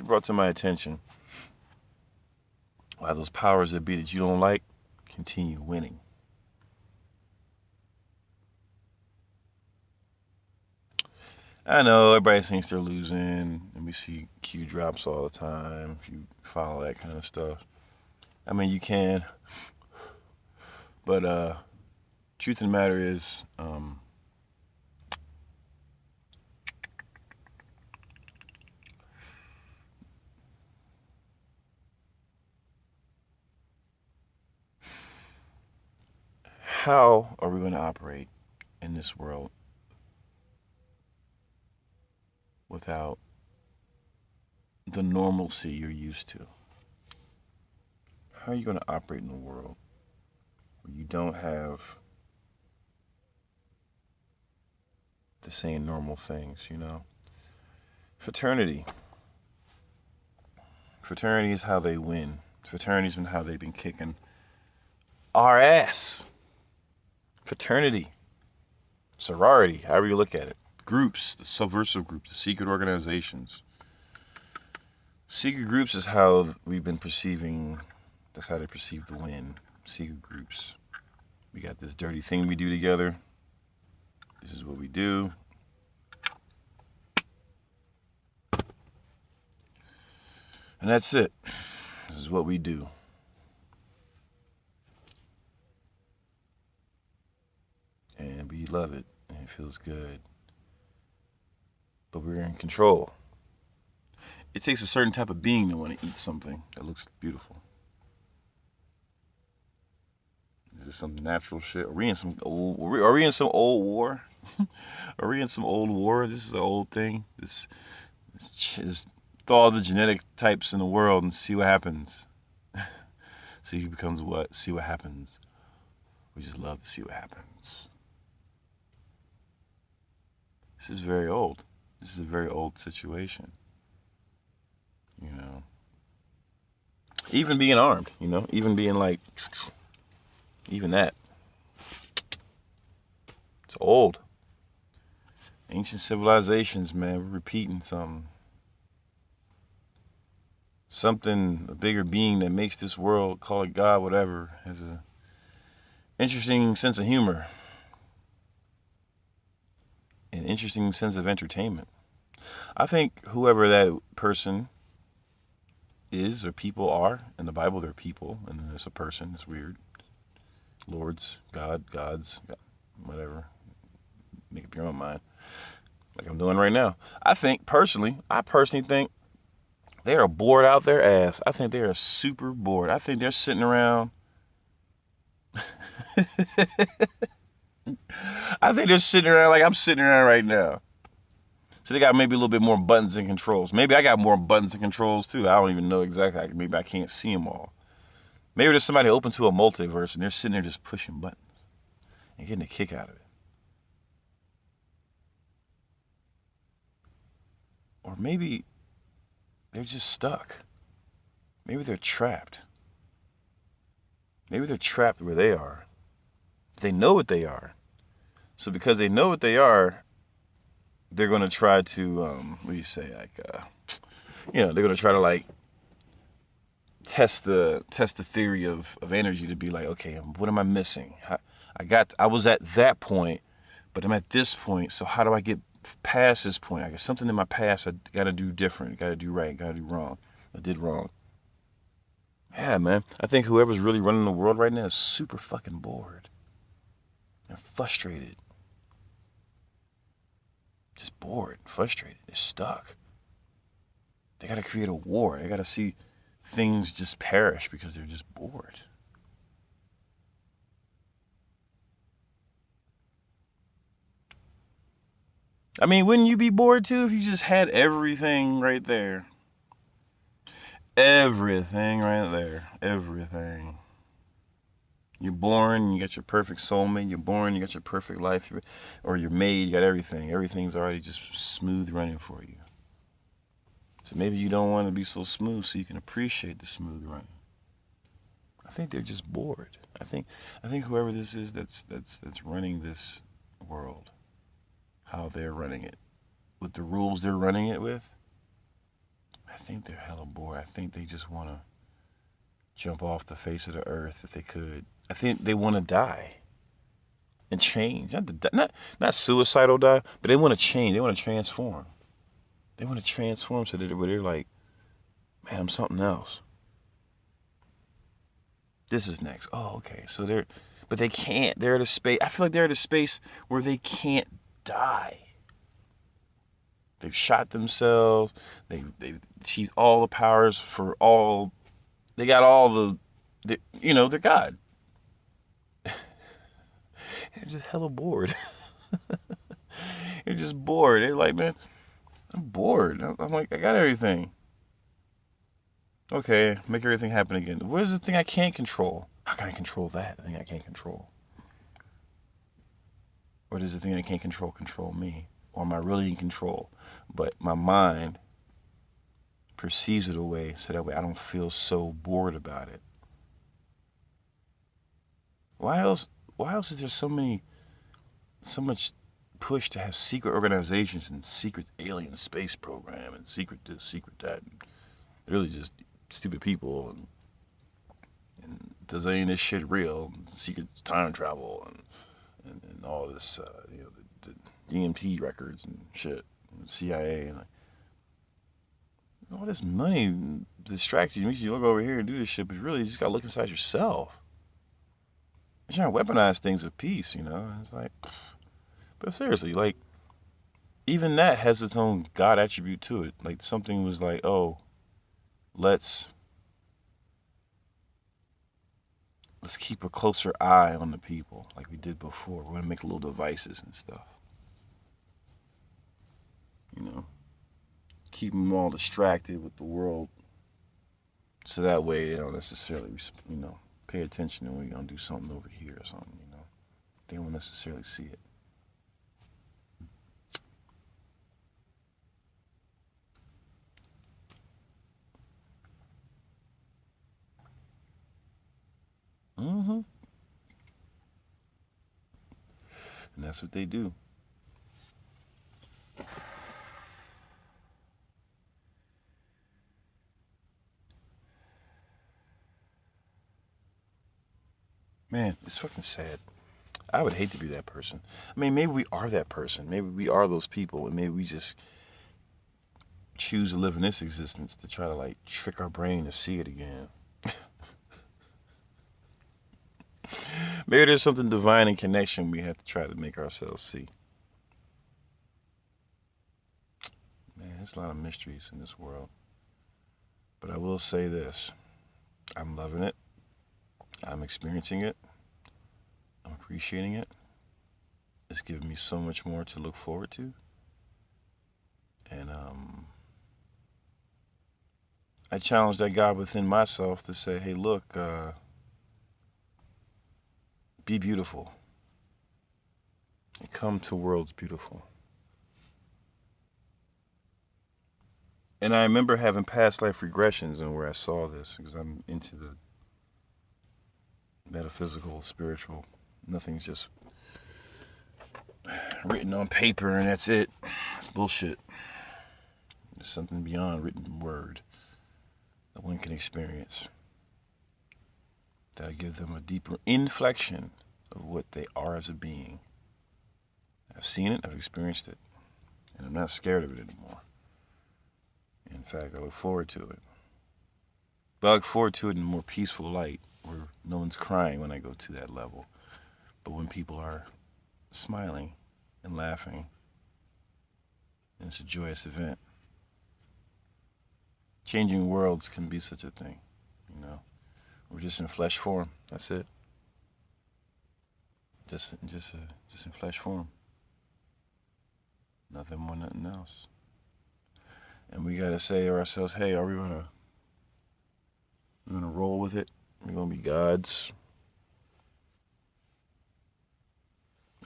been brought to my attention why those powers that be that you don't like continue winning. I know everybody thinks they're losing, and we see Q drops all the time if you follow that kind of stuff. I mean, you can, but truth of the matter is, how are we going to operate in this world without the normalcy you're used to? How are you going to operate in a world where you don't have the same normal things, you know? Fraternity. Fraternity is how they win. Fraternity's been how they've been kicking our ass. Fraternity. Sorority, however you look at it. Groups, the subversive groups, the secret organizations. Secret groups is how we've been perceiving, that's how they perceive the win. Secret groups. We got this dirty thing we do together. This is what we do. And that's it. This is what we do. And we love it. And it feels good. But we're in control. It takes a certain type of being to want to eat something that looks beautiful. Is this some natural shit? Are we in some old war? Are we in some old war? This is an old thing. This throw all the genetic types in the world and see what happens. See who becomes what. See what happens. We just love to see what happens. This is very old. This is a very old situation. You know. Even being armed, you know. Even being like, even that. It's old. Ancient civilizations, man. We're repeating something. Something, a bigger being that makes this world, call it God, whatever, has a interesting sense of humor. An interesting sense of entertainment. I think whoever that person is or people are, in the Bible they're people, and then it's a person, it's weird. Lords, gods, whatever. Make up your own mind. Like I'm doing right now. I personally think they are bored out their ass. I think they are super bored. I think they're sitting around. I think they're sitting around like I'm sitting around right now. So they got maybe a little bit more buttons and controls. Maybe I got more buttons and controls too. I don't even know exactly. Maybe I can't see them all. Maybe there's somebody open to a multiverse and they're sitting there just pushing buttons and getting a kick out of it. Or maybe they're just stuck. Maybe they're trapped. Maybe they're trapped where they are. They know what they are. So because they know what they are, they're going to try to, what do you say, they're going to try to like test the theory of energy to be like, okay, what am I missing? I was at that point, but I'm at this point. So how do I get past this point? I got something in my past I got to do different, got to do right, got to do wrong. I did wrong. Yeah, man. I think whoever's really running the world right now is super fucking bored. They're frustrated. Just bored, frustrated. They're stuck. They got to create a war. They got to see things just perish because they're just bored. I mean, wouldn't you be bored too if you just had everything right there? Everything right there. Everything. You're born, you got your perfect soulmate. You're born, you got your perfect life. Or you're made, you got everything. Everything's already just smooth running for you. So maybe you don't want to be so smooth so you can appreciate the smooth running. I think they're just bored. I think whoever this is that's running this world, how they're running it, with the rules they're running it with, I think they're hella bored. I think they just want to jump off the face of the earth if they could. I think they want to die and change. Not suicidal die, but they want to change. They want to transform. They want to transform so that they're like, man, I'm something else. This is next. Oh, okay. So but they can't. They're at a space. I feel like they're at a space where they can't die. They've shot themselves. They've achieved all the powers for all. They got all they're God. They're just hella bored. They're just bored. They're like, man, I'm bored. I'm like, I got everything. Okay, make everything happen again. Where's the thing I can't control? How can I control that? The thing I can't control. Or does the thing I can't control me? Or am I really in control? But my mind perceives it away so that way I don't feel so bored about it. Why else is there so much push to have secret organizations and secret alien space program and secret this, secret that, and really just stupid people and does any of this shit real? Secret time travel and all this, the DMT records and shit, and CIA and all this money distracts you, makes you look over here and do this shit, but really you just gotta look inside yourself. You're trying to weaponize things of peace, It's like, but seriously, like, even that has its own God attribute to it. Like, something was like, oh, let's keep a closer eye on the people, like we did before. We're gonna make little devices and stuff, keep them all distracted with the world, so that way they don't necessarily, pay attention and we're gonna do something over here or something, They won't necessarily see it. Mm-hmm. And that's what they do. Man, it's fucking sad. I would hate to be that person. I mean, maybe we are that person. Maybe we are those people, and maybe we just choose to live in this existence to try to, like, trick our brain to see it again. Maybe there's something divine in connection we have to try to make ourselves see. Man, there's a lot of mysteries in this world. But I will say this. I'm loving it. I'm experiencing it. I'm appreciating it. It's given me so much more to look forward to. And I challenge that God within myself to say, hey, look, be beautiful. And come to worlds beautiful. And I remember having past life regressions and where I saw this, because I'm into the metaphysical, spiritual. Nothing's just written on paper and that's it. It's bullshit. There's something beyond written word that one can experience. That'll give them a deeper inflection of what they are as a being. I've seen it, I've experienced it, and I'm not scared of it anymore. In fact, I look forward to it. But I look forward to it in a more peaceful light, where no one's crying when I go to that level, but when people are smiling and laughing, and it's a joyous event. Changing worlds can be such a thing, We're just in flesh form. That's it. Just in flesh form. Nothing more, nothing else. And we gotta say to ourselves, hey, are we gonna roll with it? We're gonna be gods?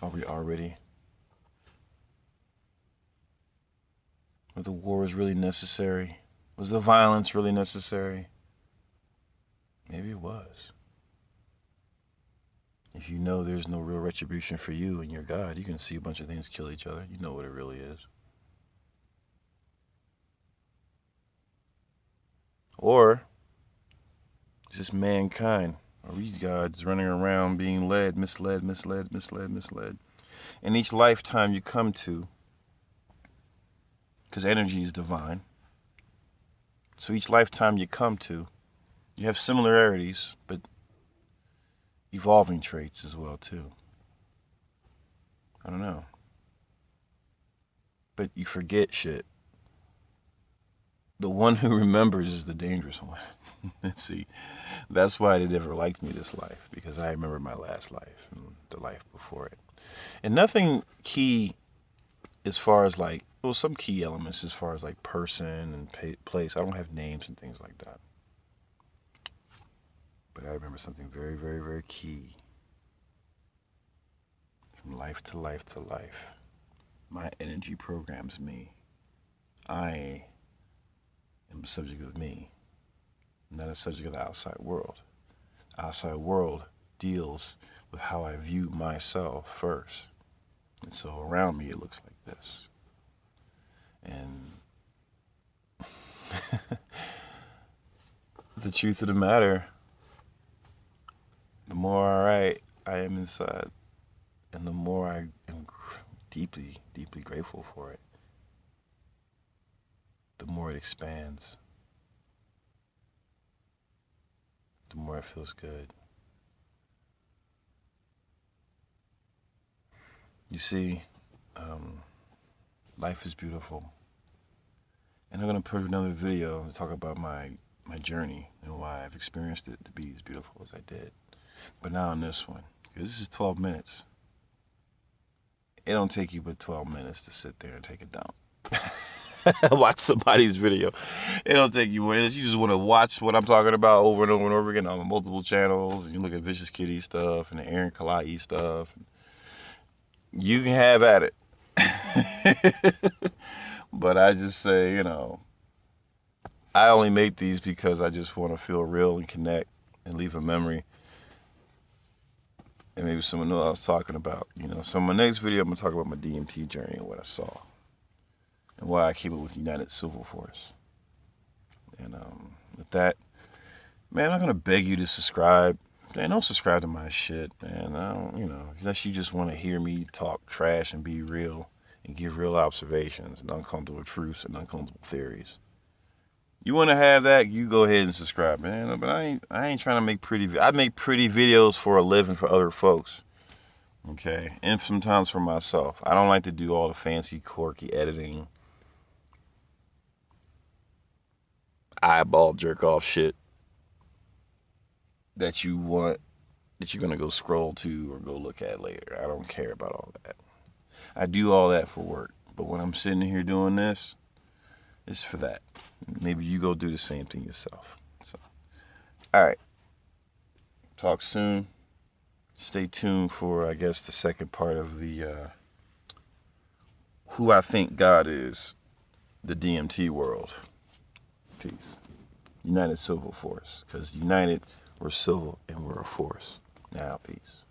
Are we already? Were the wars really necessary? Was the violence really necessary? Maybe it was. If you know there's no real retribution for you and your God, you can see a bunch of things kill each other. You know what it really is. Or just mankind. Are we gods running around being led, misled? And each lifetime you come to, because energy is divine, so each lifetime you come to, you have similarities, but evolving traits as well, too. I don't know. But you forget shit. The one who remembers is the dangerous one. See, that's why they never liked me this life, because I remember my last life and the life before it. And nothing key as far as like, well, some key elements as far as like person and place. I don't have names and things like that. But I remember something very, very, very key. From life to life to life. My energy programs me. I am a subject of me, not a subject of the outside world. The outside world deals with how I view myself first. And so around me it looks like this. And the truth of the matter, the more alright I am inside, and the more I am deeply, deeply grateful for it, the more it expands, the more it feels good. You see, life is beautiful. And I'm going to put another video to talk about my journey and why I've experienced it to be as beautiful as I did. But now on this one, because this is 12 minutes. It don't take you but 12 minutes to sit there and take a dump. Watch somebody's video. It don't take you more. You just want to watch what I'm talking about over and over and over again on multiple channels. And you look at Vicious Kitty stuff and the Aaron Kalai stuff. You can have at it. But I just say, I only make these because I just want to feel real and connect and leave a memory. And maybe someone knew what I was talking about. So in my next video, I'm going to talk about my DMT journey and what I saw. And why I keep it with United Civil Force. And with that, man, I'm not going to beg you to subscribe. Man, don't subscribe to my shit, man. I don't, unless you just want to hear me talk trash and be real and give real observations and uncomfortable truths and uncomfortable theories. You want to have that, you go ahead and subscribe, man. But I ain't trying to make pretty. I make pretty videos for a living for other folks. Okay, and sometimes for myself. I don't like to do all the fancy, quirky editing, eyeball jerk off shit that you want, that you're gonna go scroll to or go look at later. I don't care about all that. I do all that for work, but when I'm sitting here doing this, it's for that. Maybe you go do the same thing yourself. So, all right. Talk soon. Stay tuned for, I guess, the second part of the who I think God is, the DMT world. Peace. United Civil Force. Because united, we're civil and we're a force. Now, peace.